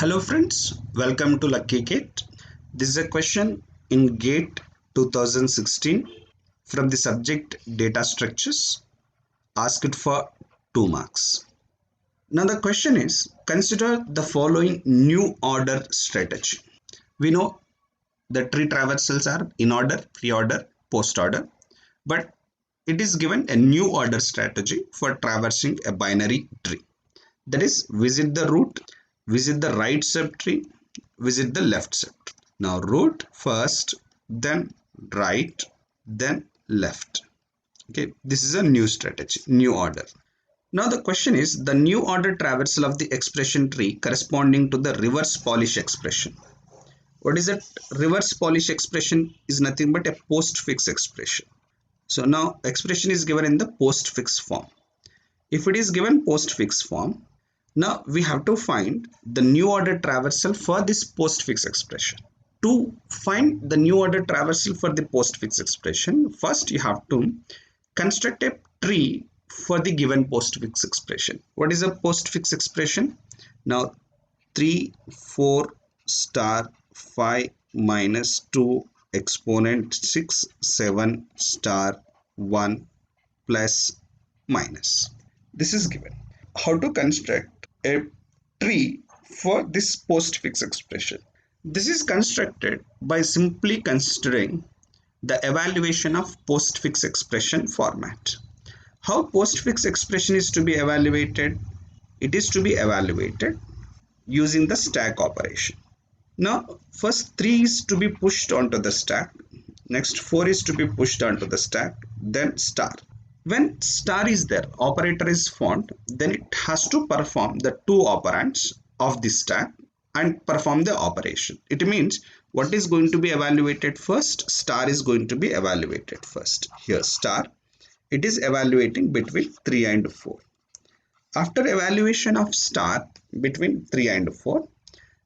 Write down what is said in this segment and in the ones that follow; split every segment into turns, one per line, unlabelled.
Hello friends, welcome to Lucky Gate. This is a question in GATE 2016 from the subject data structures, asked for 2 marks. Now the question is, consider the following new order strategy. We know the tree traversals are in order, pre-order, post-order, but it is given a new order strategy for traversing a binary tree. That is, visit the root, visit the right subtree, visit the left subtree. Now root first, then right, then left. Okay, this is a new strategy, new order. Now the question is the new order traversal of the expression tree corresponding to the reverse Polish expression. What is that? Reverse Polish expression is nothing but a postfix expression. So now expression is given in the postfix form. If it is given postfix form, now we have to find the new order traversal for this postfix expression. To find the new order traversal for the postfix expression, first you have to construct a tree for the given postfix expression. What is a postfix expression? Now 3, 4, star 5 minus 2 exponent 6, 7 star 1 plus minus. This is given. How to construct a tree for this postfix expression? This is constructed by simply considering the evaluation of postfix expression format. How postfix expression is to be evaluated? It is to be evaluated using the stack operation. Now first 3 is to be pushed onto the stack, next 4 is to be pushed onto the stack, then star. When star is there, operator is found, then it has to perform the 2 operands of the stack and perform the operation. It means what is going to be evaluated first? Star is going to be evaluated first. Here star, it is evaluating between 3 and 4. After evaluation of star between 3 and 4,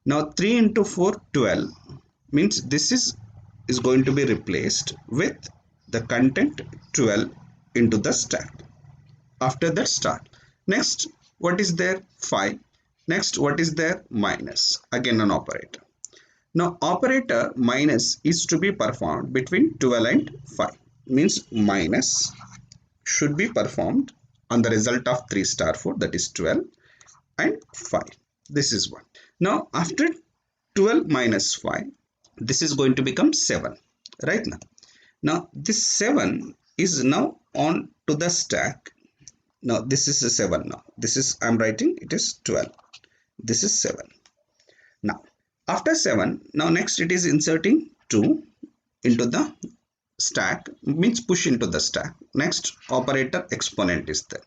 now 3 into 4, 12, means this is going to be replaced with the content 12 into the stack. After that star. Next, what is there? 5. Next, what is there? Minus. Again an operator. Now operator minus is to be performed between 12 and 5. Means minus should be performed on the result of 3 star 4, that is 12 and 5. This is 1. Now after 12 minus 5, this is going to become 7. Right now. Now this 7 is now on to the stack. Now this is a 7 now. This is, I'm writing, it is 12. This is 7. Now after 7, now next it is inserting 2 into the stack, means push into the stack. Next operator exponent is there.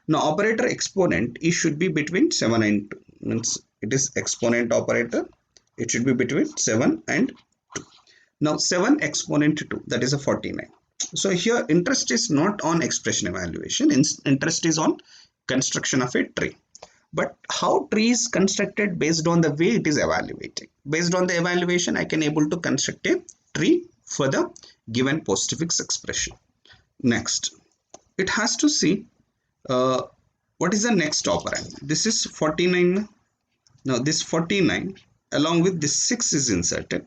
Now operator exponent is should be between 7 and 2, means it is exponent operator. It should be between 7 and 2. Now 7 exponent 2, that is a 49. So here interest is not on expression evaluation, interest is on construction of a tree. But how tree is constructed based on the way it is evaluating. Based on the evaluation, I can able to construct a tree for the given postfix expression. Next, it has to see what is the next operand. This is 49. Now this 49 along with this 6 is inserted,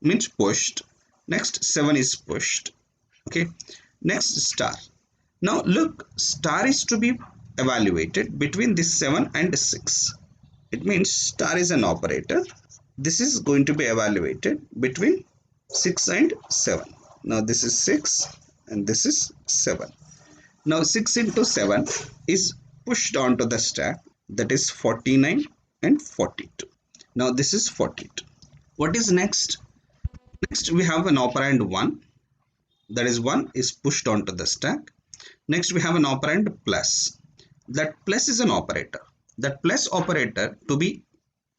means pushed. Next 7 is pushed. Okay, next star. Now look, star is to be evaluated between this 7 and 6. It means star is an operator. This is going to be evaluated between 6 and 7. Now this is 6 and this is 7. Now 6 into 7 is pushed onto the stack, that is 49 and 42. Now this is 42. What is next? Next we have an operand 1. That is 1 is pushed onto the stack. Next we have an operand plus. That plus is an operator. That plus operator to be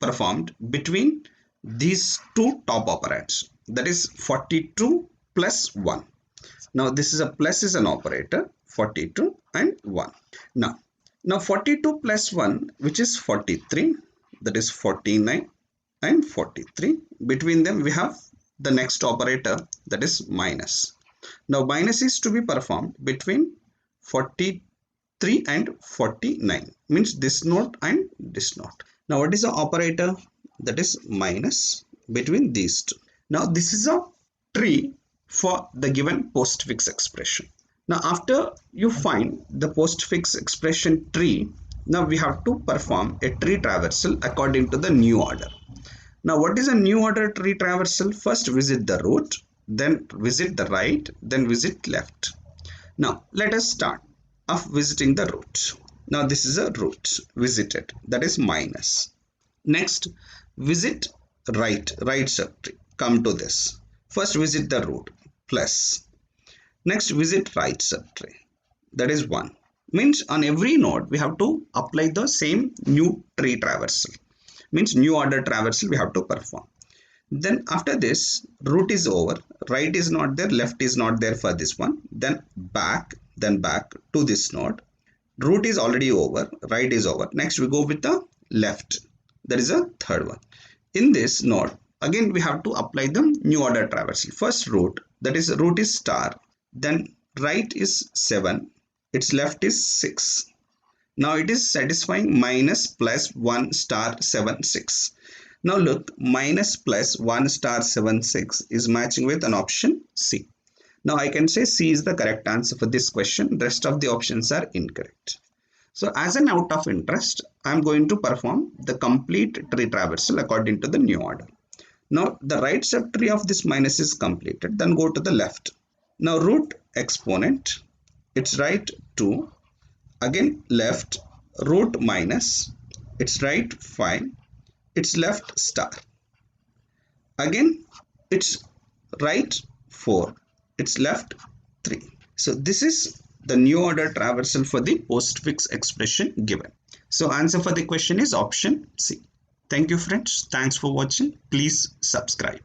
performed between these 2 top operands. That is 42 plus 1. Now this is a plus is an operator, 42 and 1. Now 42 plus 1, which is 43. That is 49 and 43. Between them we have the next operator, that is minus. Now minus is to be performed between 43 and 49, means this node and this node. Now what is the operator? That is minus between these two. Now this is a tree for the given postfix expression. Now after you find the postfix expression tree, now we have to perform a tree traversal according to the new order. Now what is a new order tree traversal? First visit the root, then visit the right, then visit left. Now let us start of visiting the root. Now this is a root visited, that is minus. Next visit right subtree, come to this. First visit the root, plus. Next visit right subtree, that is 1. Means on every node we have to apply the same new tree traversal. Means new order traversal we have to perform. Then after this, root is over, right is not there, left is not there for this one. Then back to this node. Root is already over, right is over. Next we go with the left, that is a third one. In this node, again we have to apply the new order traversal. First root, that is root is star, then right is 7, its left is 6. Now it is satisfying minus plus 1 star 7 6. Now look, minus plus 1 star 7 6 is matching with an option C. Now I can say C is the correct answer for this question. Rest of the options are incorrect. So as an out of interest, I am going to perform the complete tree traversal according to the new order. Now the right subtree of this minus is completed. Then go to the left. Now root exponent, its right 2. Again left, root minus, its right 5, its left star. Again its right 4, its left 3. So this is the new order traversal for the postfix expression given. So answer for the question is option C. Thank you friends. Thanks for watching. Please subscribe.